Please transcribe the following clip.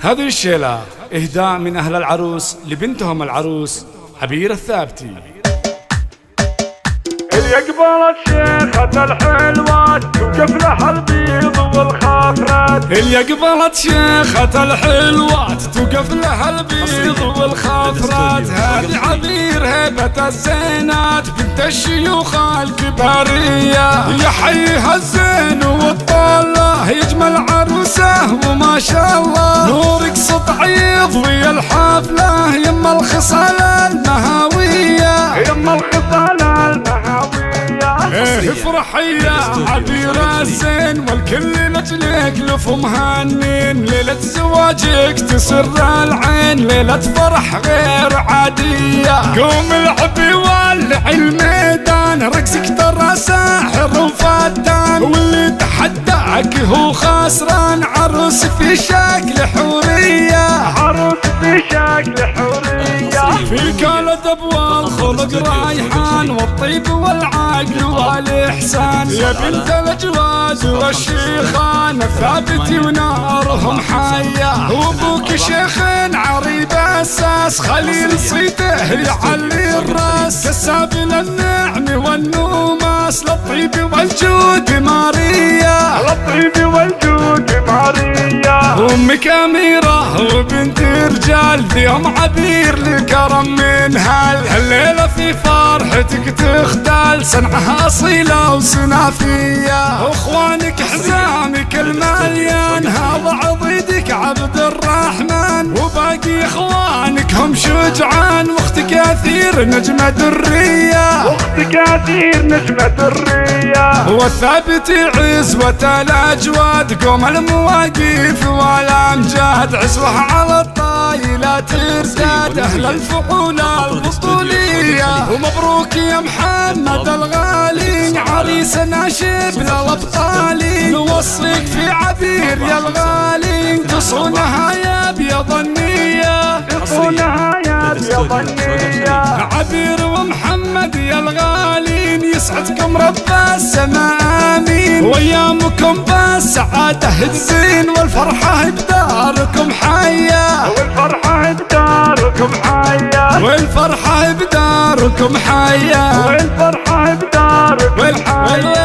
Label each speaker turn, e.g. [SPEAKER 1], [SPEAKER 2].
[SPEAKER 1] هذه الشيلة إهداء من أهل العروس لبنتهم العروس عبير الثابتي.
[SPEAKER 2] اللي قبلت شيخة الحلوات توقف لها البيض والخافرات،
[SPEAKER 1] اللي قبلت شيخة الحلوات توقف لها البيض والخافرات. هذه عبير هيبة الزينات بنت الشيوخ الكبارية، يحييها الزين والطلة يجمل عروسه وما شاء الله. نورك سطع يضوي الحفلة يما الخصال المهاوية،
[SPEAKER 2] يما الخصال المهاوية.
[SPEAKER 1] افرح يا عبير الزين والكل لجلك لف مهنين. ليلة زواجك تسر العين، ليلة فرح غير عادية. قوم العبي ولع الميدان، رقصك ترى ساحر وفتان. واللي تحداك هو خسران، عروس في شكل حورية،
[SPEAKER 2] عروس في شكل حورية.
[SPEAKER 1] فيك الأدب والخلق رايحان، والطيب والعقل والإحسان. يا بنت الأجواد والشيخان الثابتي ونارهم حية. وابوك شيخ عريب أساس، خليل صيته يعلي الراس. كساب للنعم والنوماس، للطيب والجود مارية،
[SPEAKER 2] للطيب والجود مارية.
[SPEAKER 1] أمك أميرة وبنت رجال، يوم عبير لكرم من هالليلة في فرحتك تختال. صنعها أصيلة وسنافية، واخوانك حزامك المليان. هذا عضيدك عبد الرحمن، وباقي اخوانك هم شجعان. واختك أثير نجمة درية،
[SPEAKER 2] واختك أثير نجمة درية.
[SPEAKER 1] والثابت عزوة الأجواد، قوم المواقف والأمجاد. عزوة على الطايلة ترتاد، أهل الفعول البطولية. ومبروك يا محمد الغالي، عريسنا شبل الأبطالي. نوصيك في عبير يا الغالي، تصونها يا أبيض النية،
[SPEAKER 2] تصونها يا أبيض النية.
[SPEAKER 1] عبير ومحمد يا الغالين، يسعدكم رب السماء آمين. وأيامكم بالسعادة تزين، والفرحة بداركم حية،
[SPEAKER 2] والفرحة بداركم حية،
[SPEAKER 1] والفرحة بداركم حية،
[SPEAKER 2] والفرحة بداركم حية.